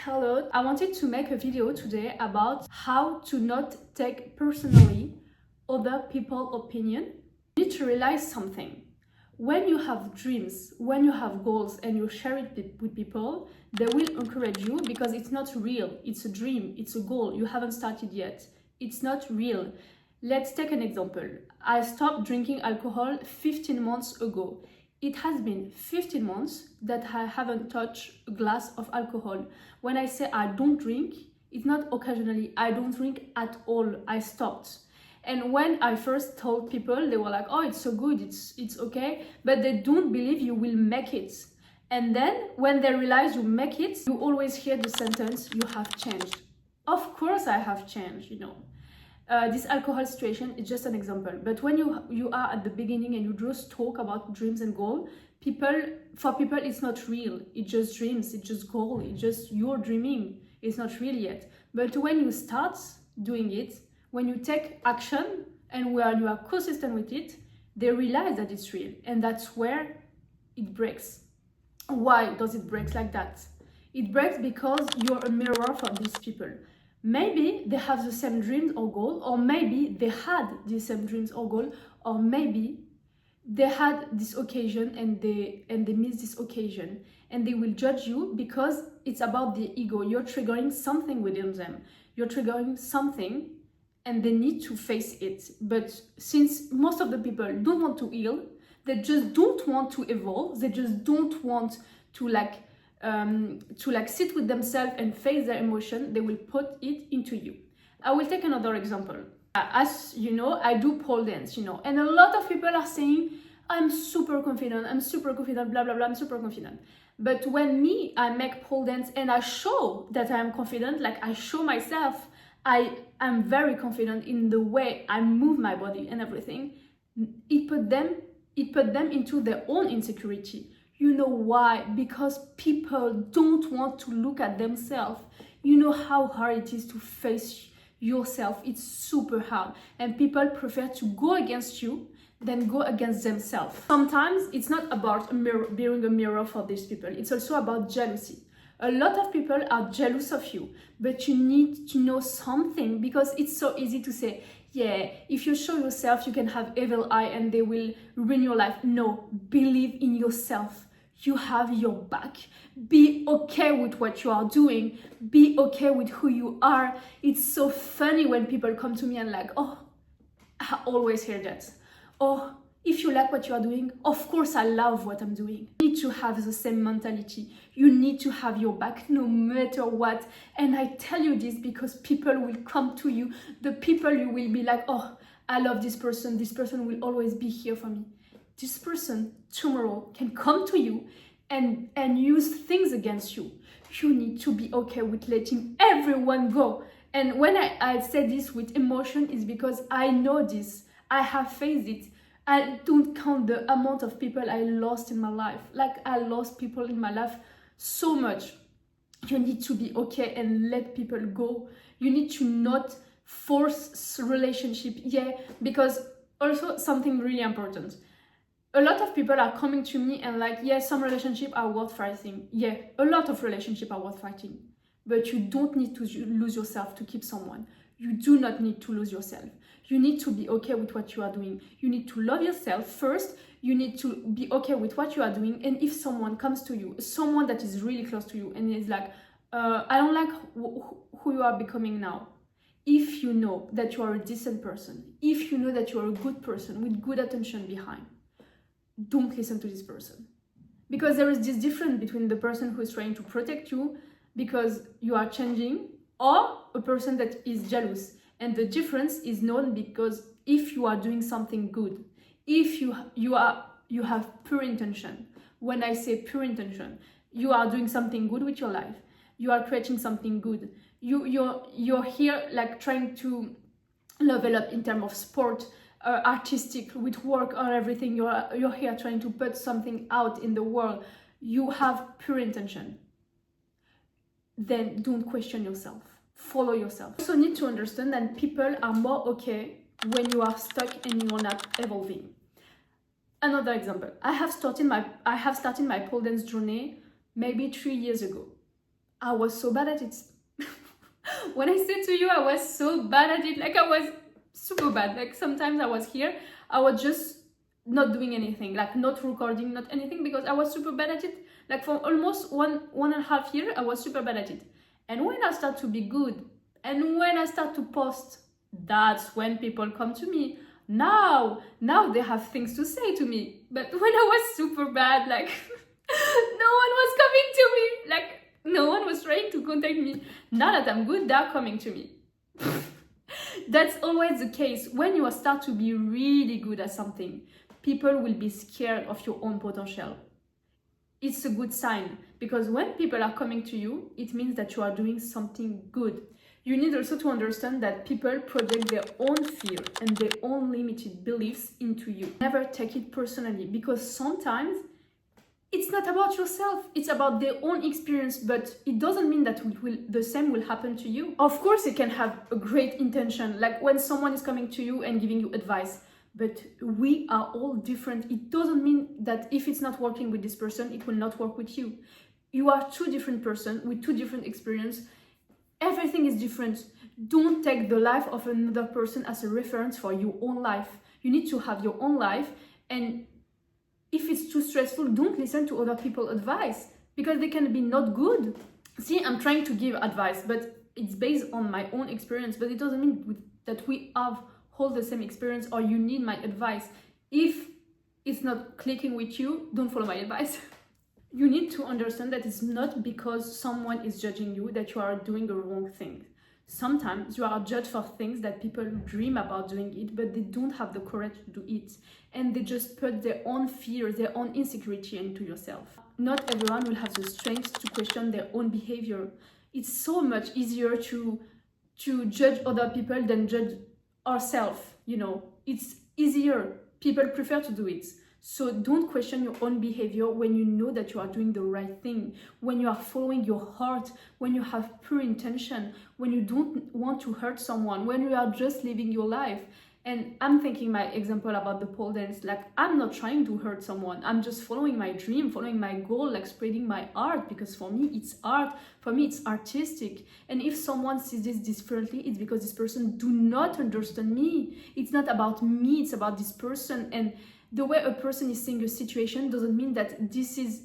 Hello, I wanted to make a video today about how to not take personally other people's opinion. You need to realize something. When you have dreams, when you have goals and you share it with people, they will encourage you because it's not real. It's a dream, it's a goal. You haven't started yet. It's not real. Let's take an example. I stopped drinking alcohol 15 months ago. It has been 15 months that I haven't touched a glass of alcohol. When I say I don't drink, it's not occasionally. I don't drink at all. I stopped. And when I first told people, they were like, oh, it's so good, it's okay. But they don't believe you will make it. And then when they realize you make it, you always hear the sentence, you have changed. Of course I have changed, This alcohol situation is just an example, but when you are at the beginning and you just talk about dreams and goal, for people it's not real. It's just dreams, it's just goal, it's just you're dreaming. It's not real yet. But when you start doing it, when you take action and when you are consistent with it, they realize that it's real, and that's where it breaks. Why does it break like that? It breaks because you're a mirror for these people. Maybe they have the same dreams or goal, or maybe they had the same dreams or goal, or maybe they had this occasion and they missed this occasion, and they will judge you because it's about the ego. You're triggering something within them. You're triggering something and they need to face it. But since most of the people don't want to heal, they just don't want to evolve, they just don't want to sit with themselves and face their emotion, they will put it into you. I will take another example. As you know, I do pole dance, and a lot of people are saying, I'm super confident, blah, blah, blah, I'm super confident. But when I make pole dance and I show that I am confident, like I show myself, I am very confident in the way I move my body and everything, it put them into their own insecurity. You know why? Because people don't want to look at themselves. You know how hard it is to face yourself. It's super hard. And people prefer to go against you than go against themselves. Sometimes it's not about being a mirror for these people. It's also about jealousy. A lot of people are jealous of you, but you need to know something, because it's so easy to say, yeah, if you show yourself, you can have evil eye and they will ruin your life. No, believe in yourself. You have your back. Be okay with what you are doing. Be okay with who you are. It's so funny when people come to me and like, oh, I always hear that. Oh, if you like what you are doing, of course I love what I'm doing. You need to have the same mentality. You need to have your back no matter what. And I tell you this because people will come to you. The people you will be like, oh, I love this person. This person will always be here for me. This person tomorrow can come to you and use things against you. You need to be okay with letting everyone go. And when I say this with emotion, is because I know this. I have faced it. I don't count the amount of people I lost in my life. Like, I lost people in my life so much. You need to be okay and let people go. You need to not force relationship. Yeah, because also something really important. A lot of people are coming to me and like, yeah, some relationships are worth fighting. Yeah, a lot of relationships are worth fighting. But you don't need to lose yourself to keep someone. You do not need to lose yourself. You need to be okay with what you are doing. You need to love yourself first. You need to be okay with what you are doing. And if someone comes to you, someone that is really close to you and is like, I don't like who you are becoming now. If you know that you are a decent person, if you know that you are a good person with good attention behind, don't listen to this person. Because there is this difference between the person who is trying to protect you because you are changing, or a person that is jealous. And the difference is known because if you are doing something good, if you have pure intention. When I say pure intention, you are doing something good with your life. You are creating something good. You're here like trying to level up in terms of sport, artistic, with work or everything. You're here trying to put something out in the world. You have pure intention. Then don't question yourself. Follow yourself. You also need to understand that people are more okay when you are stuck and you are not evolving. Another example, I have started my pole dance journey maybe 3 years ago. I was so bad at it. When I said to you, I was so bad at it. Like, I was super bad. Like, sometimes I was here, I was just not doing anything, like not recording, not anything, because I was super bad at it. Like, for almost one and a half year, I was super bad at it. And when I start to be good, and when I start to post, that's when people come to me. Now they have things to say to me. But when I was super bad, like, no one was coming to me. Like, no one was trying to contact me. Now that I'm good, they're coming to me. That's always the case. When you start to be really good at something, people will be scared of your own potential. It's a good sign, because when people are coming to you, it means that you are doing something good. You need also to understand that people project their own fear and their own limited beliefs into you. Never take it personally, because sometimes it's not about yourself, it's about their own experience, but it doesn't mean that the same will happen to you. Of course, it can have a great intention, like when someone is coming to you and giving you advice, but we are all different. It doesn't mean that if it's not working with this person, it will not work with you. You are two different persons with two different experiences. Everything is different. Don't take the life of another person as a reference for your own life. You need to have your own life, and if it's too stressful, don't listen to other people's advice, because they can be not good. See, I'm trying to give advice, but it's based on my own experience, but it doesn't mean that we have all the same experience or you need my advice. If it's not clicking with you, don't follow my advice. You need to understand that it's not because someone is judging you that you are doing the wrong thing. Sometimes you are judged for things that people dream about doing it, but they don't have the courage to do it. And they just put their own fear, their own insecurity into yourself. Not everyone will have the strength to question their own behavior. It's so much easier to judge other people than judge ourselves, you know. It's easier. People prefer to do it. So don't question your own behavior when you know that you are doing the right thing, when you are following your heart, when you have pure intention, when you don't want to hurt someone, when you are just living your life. And I'm thinking my example about the pole dance, like, I'm not trying to hurt someone. I'm just following my dream, following my goal, like spreading my art, because for me it's art, for me it's artistic. And if someone sees this differently, it's because this person do not understand me. It's not about me, it's about this person. And the way a person is seeing a situation doesn't mean that this is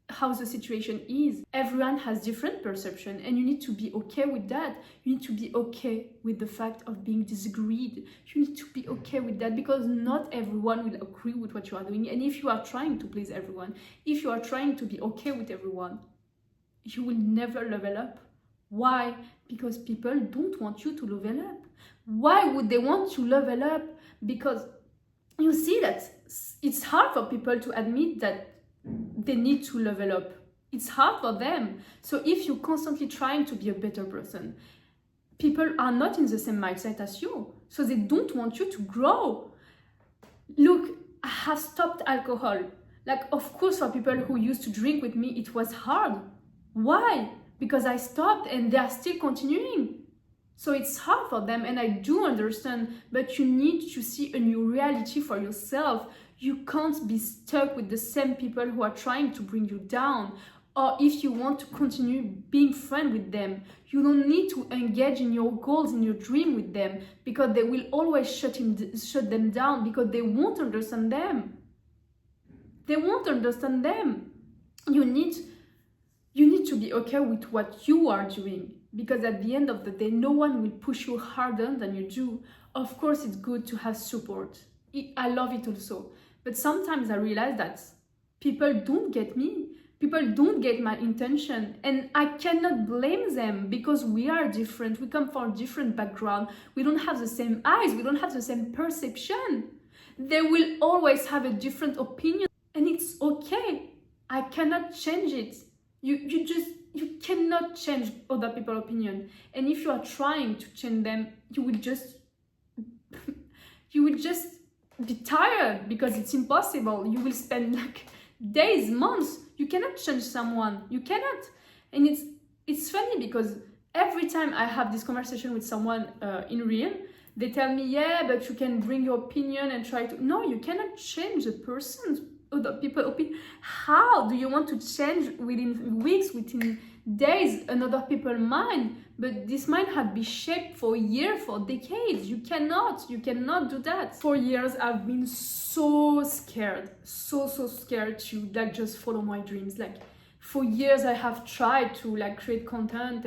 how the situation is. Everyone has different perception, and you need to be okay with that. You need to be okay with the fact of being disagreed. You need to be okay with that, because not everyone will agree with what you are doing. And if you are trying to please everyone, if you are trying to be okay with everyone, you will never level up. Why? Because people don't want you to level up. Why would they want to level up? Because you see that it's hard for people to admit that they need to level up. It's hard for them. So if you're constantly trying to be a better person, people are not in the same mindset as you. So they don't want you to grow. Look, I have stopped alcohol. Like, of course, for people who used to drink with me, it was hard. Why? Because I stopped and they are still continuing. So it's hard for them, and I do understand, but you need to see a new reality for yourself. You can't be stuck with the same people who are trying to bring you down. Or if you want to continue being friends with them, you don't need to engage in your goals, in your dream with them, because they will always shut them down, because they won't understand them. They won't understand them. You need to be okay with what you are doing, because at the end of the day, no one will push you harder than you do. Of course, it's good to have support. I love it also. But sometimes I realize that people don't get me. People don't get my intention. And I cannot blame them, because we are different. We come from different background. We don't have the same eyes. We don't have the same perception. They will always have a different opinion. And it's okay. I cannot change it. You cannot change other people's opinion. And if you are trying to change them, you will just be tired, because it's impossible. You will spend like days, months. You cannot change someone. You cannot. And it's funny, because every time I have this conversation with someone in real, they tell me, yeah, but you can bring your opinion and try to. No, you cannot change the person, other people's opinion. How do you want to change within weeks, within there is another people's mind, but this mind had been shaped for years, for decades. You cannot do that. For years I've been so scared, so scared to like just follow my dreams. Like for years I have tried to like create content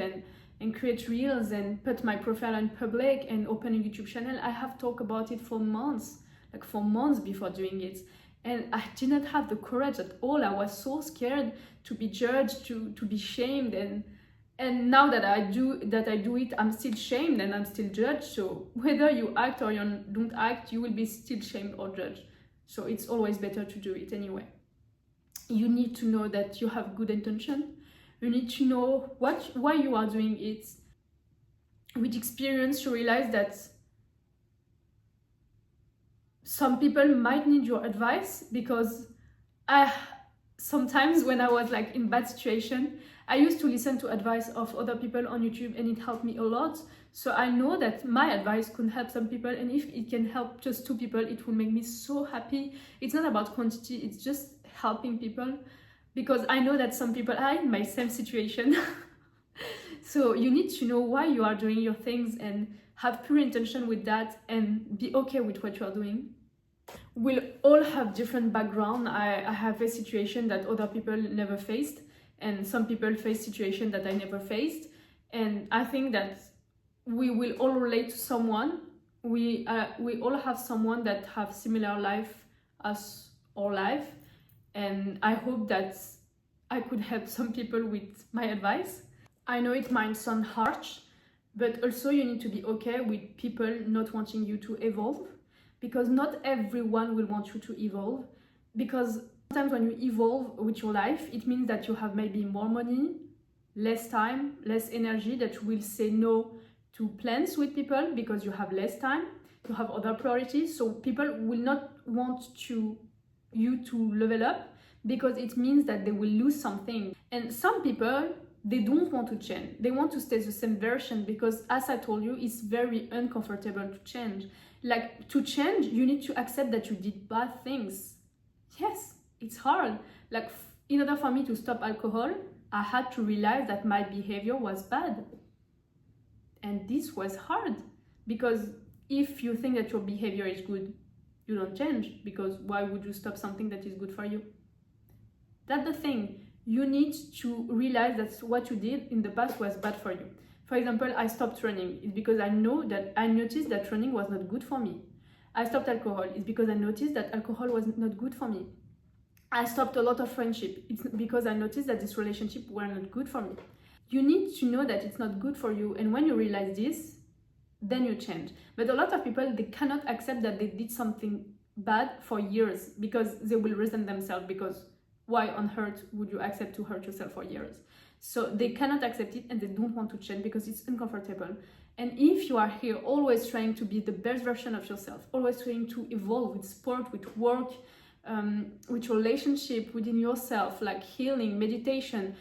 and create reels and put my profile on public and open a YouTube channel. I have talked about it for months, like for months before doing it. And I did not have the courage at all. I was so scared to be judged, to be shamed. And now that I do it, I'm still shamed and I'm still judged. So whether you act or you don't act, you will be still shamed or judged. So it's always better to do it anyway. You need to know that you have good intention. You need to know why you are doing it. With experience, you realize that some people might need your advice, because sometimes when I was like in bad situation, I used to listen to advice of other people on YouTube, and it helped me a lot. So I know that my advice could help some people, and if it can help just 2 people, it will make me so happy. It's not about quantity, it's just helping people, because I know that some people are in my same situation. So you need to know why you are doing your things and have pure intention with that and be okay with what you are doing. We'll all have different background. I have a situation that other people never faced, and some people face situation that I never faced. And I think that we will all relate to someone. We all have someone that have similar life as our life, and I hope that I could help some people with my advice. I know it might sound harsh, but also you need to be okay with people not wanting you to evolve, because not everyone will want you to evolve. Because sometimes when you evolve with your life, it means that you have maybe more money, less time, less energy, that you will say no to plans with people because you have less time, you have other priorities. So people will not want you to level up, because it means that they will lose something. And some people, they don't want to change. They want to stay the same version, because as I told you, it's very uncomfortable to change. Like, to change, you need to accept that you did bad things. Yes, it's hard. Like, in order for me to stop alcohol, I had to realize that my behavior was bad. And this was hard, because if you think that your behavior is good, you don't change, because why would you stop something that is good for you? That's the thing. You need to realize that what you did in the past was bad for you. For example, I stopped running. It's because I noticed that running was not good for me. I stopped alcohol. It's because I noticed that alcohol was not good for me. I stopped a lot of friendship. It's because I noticed that this relationship were not good for me. You need to know that it's not good for you, and when you realize this, then you change. But a lot of people, they cannot accept that they did something bad for years, because they will resent themselves, because why on earth would you accept to hurt yourself for years? So they cannot accept it, and they don't want to change because it's uncomfortable. And if you are here always trying to be the best version of yourself, always trying to evolve with sport, with work, with relationship within yourself, like healing, meditation.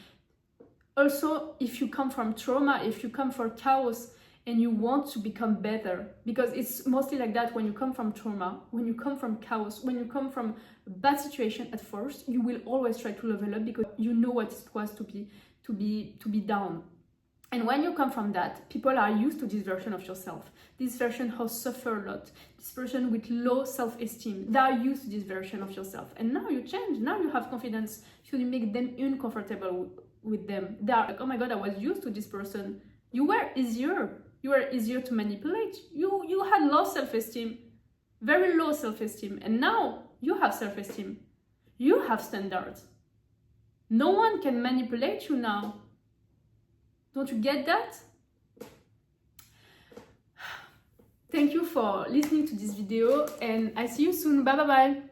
Also, if you come from trauma, if you come from chaos and you want to become better, because it's mostly like that when you come from trauma, when you come from chaos, when you come from a bad situation at first, you will always try to level up, because you know what it was to be down. And when you come from that, people are used to this version of yourself. This version has suffered a lot. This person with low self-esteem, they are used to this version of yourself. And now you change, now you have confidence, so you make them uncomfortable with them. They are like, oh my God, I was used to this person. You were easier to manipulate. You had low self-esteem, very low self-esteem. And now you have self-esteem. You have standards. No one can manipulate you now. Don't you get that? Thank you for listening to this video, and I see you soon. Bye bye bye.